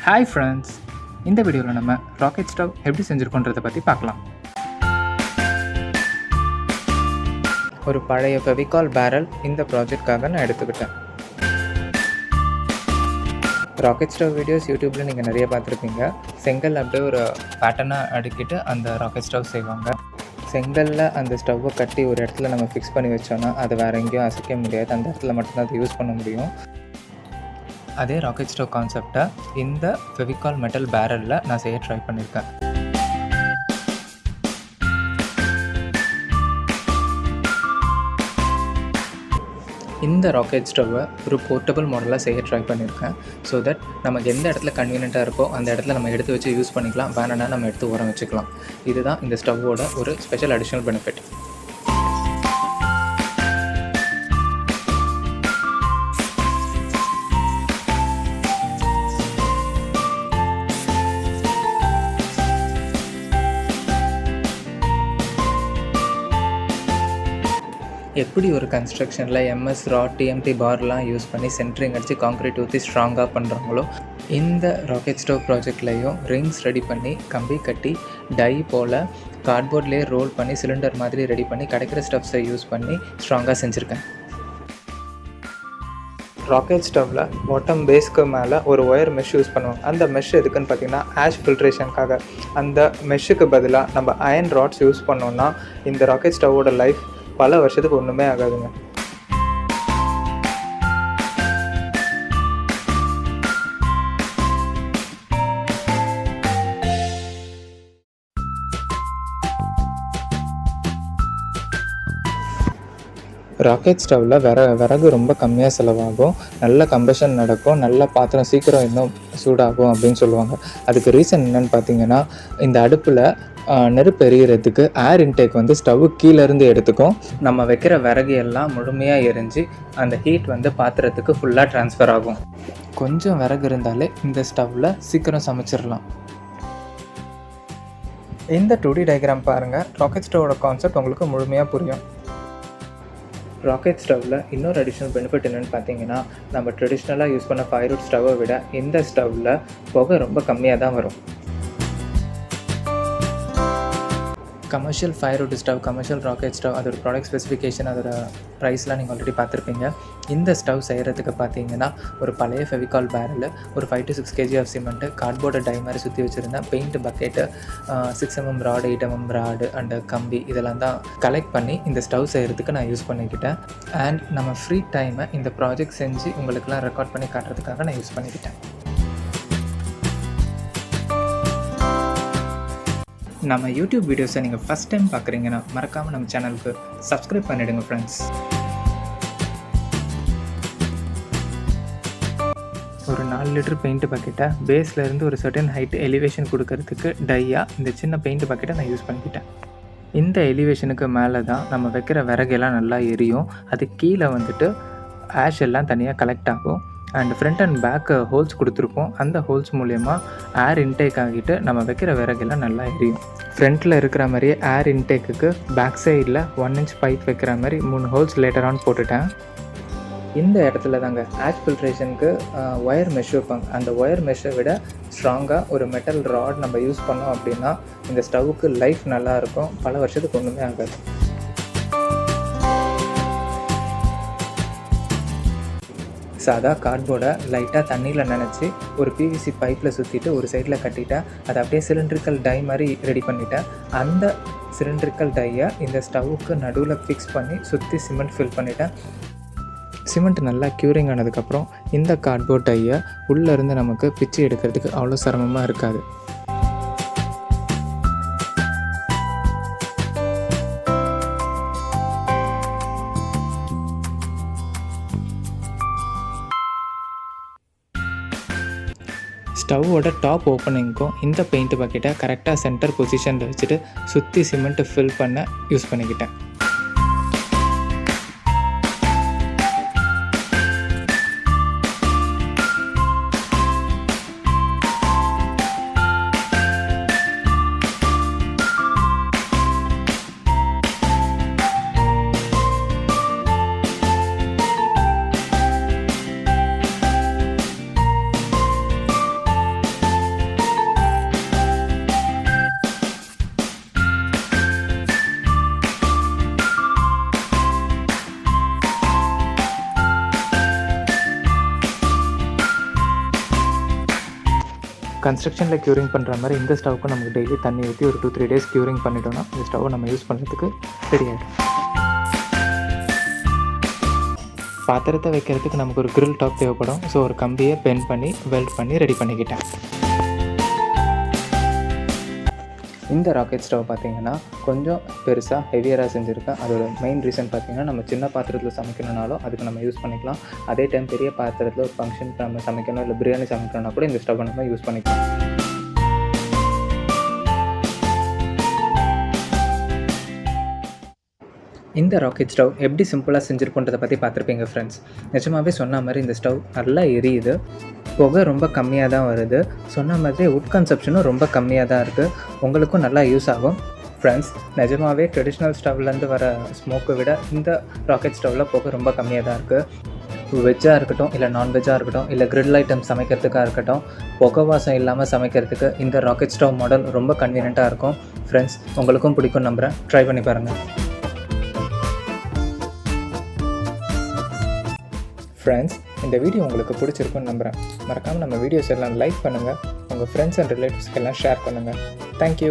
Hi friends, இந்த வீடியோவில் நம்ம ராக்கெட் ஸ்டவ் எப்படி செஞ்சுருக்கோன்றதை பற்றி பார்க்கலாம். ஒரு பழைய ஃபெவிகால் பேரல் இந்த ப்ராஜெக்ட்காக நான் எடுத்துக்கிட்டேன். ராக்கெட் ஸ்டவ் வீடியோஸ் யூடியூப்பில் நீங்கள் நிறைய பார்த்துருப்பீங்க. செங்கல் அப்படியே ஒரு பேட்டர்னாக அடுக்கிட்டு அந்த ராக்கெட் ஸ்டவ் செய்வாங்க. செங்கலில் அந்த ஸ்டவ்வை கட்டி ஒரு இடத்துல நம்ம ஃபிக்ஸ் பண்ணி வச்சோன்னா அதை வேறு எங்கேயும் அசைக்க முடியாது, அந்த இடத்துல மட்டும்தான் அதை யூஸ் பண்ண முடியும். அதே ராக்கெட் ஸ்டவ் கான்செப்டை இந்த ஃபெவிகால் மெட்டல் பேரலில் நான் செய்ய ட்ரை பண்ணியிருக்கேன். இந்த ராக்கெட் ஸ்டவ்வை ஒரு போர்ட்டபிள் மாடலாக செய்ய ட்ரை பண்ணியிருக்கேன். ஸோ தட் நமக்கு எந்த இடத்துல கன்வீனியண்ட்டாக இருக்கோ அந்த இடத்துல நம்ம எடுத்து வச்சு யூஸ் பண்ணிக்கலாம், வேணும்னா நம்ம எடுத்து உரம் வச்சுக்கலாம். இதுதான் இந்த ஸ்டவ்வோட ஒரு ஸ்பெஷல் அடிஷ்னல் பெனிஃபிட். எப்படி ஒரு கன்ஸ்ட்ரக்ஷனில் எம்எஸ் ராட் டிஎம்டி பார்லாம் யூஸ் பண்ணி சென்ட்ரிங் அடித்து காங்க்ரீட் ஊற்றி ஸ்ட்ராங்காக பண்ணுறாங்களோ, இந்த ராக்கெட் ஸ்டவ் ப்ராஜெக்ட்லேயும் ரிங்ஸ் ரெடி பண்ணி கம்பி கட்டி டை போல் கார்ட்போர்ட்லேயே ரோல் பண்ணி சிலிண்டர் மாதிரி ரெடி பண்ணி கிடைக்கிற ஸ்டவ்ஸை யூஸ் பண்ணி ஸ்ட்ராங்காக செஞ்சுருக்கேன். ராக்கெட் ஸ்டவ்வில் பாட்டம் பேஸ்க்கு மேலே ஒரு ஒயர் மெஷ் யூஸ் பண்ணுவோம். அந்த மெஷ் எதுக்குன்னு பார்த்தீங்கன்னா ஆஷ் ஃபில்ட்ரேஷனுக்காக. அந்த மெஷ்ஷுக்கு பதிலாக நம்ம அயன் ராட்ஸ் யூஸ் பண்ணோன்னா இந்த ராக்கெட் ஸ்டவ்வோட லைஃப் பல வருஷத்துக்கு ஒன்றுமே ஆகாதுங்க. ராக்கெட் ஸ்டவ்வில் விறகு ரொம்ப கம்மியாக செலவாகும், நல்ல கம்பஷன் நடக்கும், நல்ல பாத்திரம் சீக்கிரம் இன்னும் சூடாகும் அப்படின்னு சொல்லுவாங்க. அதுக்கு ரீசன் என்னென்னு பார்த்தீங்கன்னா, இந்த அடுப்பில் நெருப்பு எரிகிறதுக்கு ஏர் இன்டேக் ஸ்டவ்வு கீழேருந்து எடுத்துக்கும். நம்ம வைக்கிற விறகு எல்லாம் முழுமையாக எரிஞ்சு அந்த ஹீட் பாத்திரத்துக்கு ஃபுல்லாக ட்ரான்ஸ்ஃபர் ஆகும். கொஞ்சம் விறகு இருந்தாலே இந்த ஸ்டவ்வில் சீக்கிரம் சமைச்சிடலாம். இந்த 2D டயக்ராம் பாருங்கள், ராக்கெட் ஸ்டவோட கான்செப்ட் உங்களுக்கு முழுமையாக புரியும். ராக்கெட் ஸ்டவ்வில் இன்னொரு அடிஷ்னல் பெனிஃபிட் என்னென்னு பார்த்தீங்கன்னா, நம்ம ட்ரெடிஷ்னலாக யூஸ் பண்ண ஃபயர்வுட் ஸ்டவ்வை விட இந்த ஸ்டவ்வில் புகை ரொம்ப கம்மியாக தான் வரும். Commercial firewood stove, commercial rocket stove, அதோட ப்ராடக்ட் ஸ்பெசிஃபிகேஷன், அதோட ப்ரைஸ்லாம் நீங்கள் ஆல்ரெடி பார்த்துருப்பீங்க. இந்த ஸ்டவ் செய்கிறதுக்கு பார்த்தீங்கன்னா ஒரு பழைய ஃபெவிகால் பேரல், ஒரு 5 to 6 kg ஆஃப் சிமெண்ட்டு, கார்ட்போர்டை டை மாதிரி சுற்றி வச்சுருந்தேன், paint bucket, 6 mm rod, 8 mm rod and கம்பி, இதெல்லாம் தான் கலெக்ட் பண்ணி இந்த ஸ்டவ் செய்கிறதுக்கு நான் யூஸ் பண்ணிக்கிட்டேன். அண்ட் நம்ம ஃப்ரீ டைமை இந்த ப்ராஜெக்ட் செஞ்சு உங்களுக்கெல்லாம் ரெக்கார்ட் பண்ணி காட்டுறதுக்காக நான் யூஸ் பண்ணிக்கிட்டேன். நம்ம யூடியூப் வீடியோஸை நீங்கள் ஃபஸ்ட் டைம் பார்க்குறீங்கன்னா மறக்காமல் நம்ம சேனலுக்கு சப்ஸ்கிரைப் பண்ணிவிடுங்க ஃப்ரெண்ட்ஸ். ஒரு 4 லிட்டர் பெயிண்ட் பக்கெட்டை பேஸ்லேருந்து ஒரு சர்டன் ஹைட் எலிவேஷன் கொடுக்கறதுக்கு டையாக இந்த சின்ன பெயிண்ட் பக்கெட்டை நான் யூஸ் பண்ணிக்கிட்டேன். இந்த எலிவேஷனுக்கு மேலே தான் நம்ம வைக்கிற விறகெல்லாம் நல்லா எரியும். அது கீழே ஆஷ் எல்லாம் தனியாக கலெக்ட் ஆகும். And front and back holes கொடுத்துருப்போம். அந்த ஹோல்ஸ் மூலயமா ஏர் இன்டேக் ஆகிட்டு நம்ம வைக்கிற விறகெல்லாம் நல்லா எரியும். ஃப்ரண்ட்டில் இருக்கிற மாதிரியே ஏர் இன்டேக்குக்கு பேக் சைடில் 1 inch பைப் வைக்கிற மாதிரி 3 ஹோல்ஸ் லேட்டர் ஆன் போட்டுட்டேன். இந்த இடத்துல தாங்க ஆஷ் ஃபில்ட்ரேஷனுக்கு ஒயர் மெஷ் வைப்பாங்க. அந்த ஒயர் மெஷ்ஷை விட ஸ்ட்ராங்காக ஒரு மெட்டல் ராட் நம்ம யூஸ் பண்ணோம் அப்படின்னா இந்த ஸ்டவ்வுக்கு லைஃப் நல்லாயிருக்கும், பல வருஷத்துக்கு ஒன்றுமே ஆகாது. சாதா கார்ட்போர்டை லைட்டாக தண்ணியில் நனைச்சி ஒரு பிவிசி பைப்பில் சுற்றிட்டு ஒரு சைடில் கட்டிட்டேன். அதை அப்படியே சிலிண்ட்ரிக்கல் டை மாதிரி ரெடி பண்ணிட்டேன். அந்த சிலிண்ட்ரிக்கல் டையை இந்த ஸ்டவ்வுக்கு நடுவில் ஃபிக்ஸ் பண்ணி சுற்றி சிமெண்ட் ஃபில் பண்ணிட்டேன். சிமெண்ட் நல்லா க்யூரிங் ஆனதுக்கப்புறம் இந்த கார்ட்போர்ட் டையை உள்ளேருந்து நமக்கு பிச்சு எடுக்கிறதுக்கு அவ்வளோ சிரமமாக இருக்காது. ஸ்டவ்வோட டாப் ஓப்பனிங்க்கும் இந்த பெயிண்ட் பக்கெட்டை கரெக்டாக சென்டர் பொசிஷனில் வச்சுட்டு சுற்றி சிமெண்ட்டு ஃபில் பண்ண யூஸ் பண்ணிக்கிட்டேன். கன்ஸ்ட்ரக்ஷனில் க்யூரிங் பண்ணுற மாதிரி இந்த ஸ்டவ்வுக்கு நமக்கு டெய்லி தண்ணி ஊற்றி ஒரு 2-3 டேஸ் க்யூரிங் பண்ணிட்டோம்னா இந்த ஸ்டவ்வை நம்ம யூஸ் பண்ணுறதுக்கு ரெடி ஆகிடும். பாத்திரத்தை வைக்கிறதுக்கு நமக்கு ஒரு கிரில் டாப் தேவைப்படும். ஸோ ஒரு கம்பியை பெண்ட் பண்ணி வெல்ட் பண்ணி ரெடி பண்ணிக்கிட்டேன். இந்த ராக்கெட் ஸ்டவ் பார்த்திங்கன்னா கொஞ்சம் பெருசாக ஹெவியராக செஞ்சுருக்கேன். அதோட மெயின் ரீசன் பார்த்திங்கன்னா நம்ம சின்ன பாத்திரத்தில் சமைக்கணுன்னாலும் அதுக்கு நம்ம யூஸ் பண்ணிக்கலாம். அதே டைம் பெரிய பாத்திரத்தில் ஒரு ஃபங்க்ஷனுக்கு நம்ம சமைக்கணும், இல்லை பிரியாணி சமைக்கணும்னா கூட இந்த ஸ்டவ்வை நம்ம யூஸ் பண்ணிக்கலாம். இந்த ராக்கெட் ஸ்டவ் எப்படி சிம்பிளாக செஞ்சுருப்போன்றதை பற்றி பார்த்துருப்பீங்க ஃப்ரெண்ட்ஸ். நிஜமாகவே சொன்ன மாதிரி இந்த ஸ்டவ் நல்லா எரியுது, புகை ரொம்ப கம்மியாக தான் வருது. சொன்ன மாதிரி உட் கன்சப்ஷனும் ரொம்ப கம்மியாக தான் இருக்குது. உங்களுக்கும் நல்லா யூஸ் ஆகும் ஃப்ரெண்ட்ஸ். நிஜமாகவே ட்ரெடிஷ்னல் ஸ்டவ்லேருந்து வர ஸ்மோக்கை விட இந்த ராக்கெட் ஸ்டவ்வில் புகை ரொம்ப கம்மியாக தான் இருக்குது. வெஜ்ஜாக இருக்கட்டும், இல்லை நான்வெஜ்ஜாக இருக்கட்டும், இல்லை கிரில் ஐட்டம் சமைக்கிறதுக்காக இருக்கட்டும், புகை வாசம் இல்லாமல் சமைக்கிறதுக்கு இந்த ராக்கெட் ஸ்டவ் மாடல் ரொம்ப கன்வீனியண்ட்டாக இருக்கும் ஃப்ரெண்ட்ஸ். உங்களுக்கும் பிடிக்கும் நம்புகிறேன். ட்ரை பண்ணி பாருங்கள் ஃப்ரெண்ட்ஸ். இந்த வீடியோ உங்களுக்கு பிடிச்சிருக்குன்னு நம்புகிறேன். மறக்காமல் நம்ம வீடியோஸ் எல்லாம் லைக் பண்ணுங்கள், உங்கள் ஃப்ரெண்ட்ஸ் அண்ட் ரிலேட்டிவ்ஸ்க்கு எல்லாம் ஷேர் பண்ணுங்கள். தேங்க்யூ.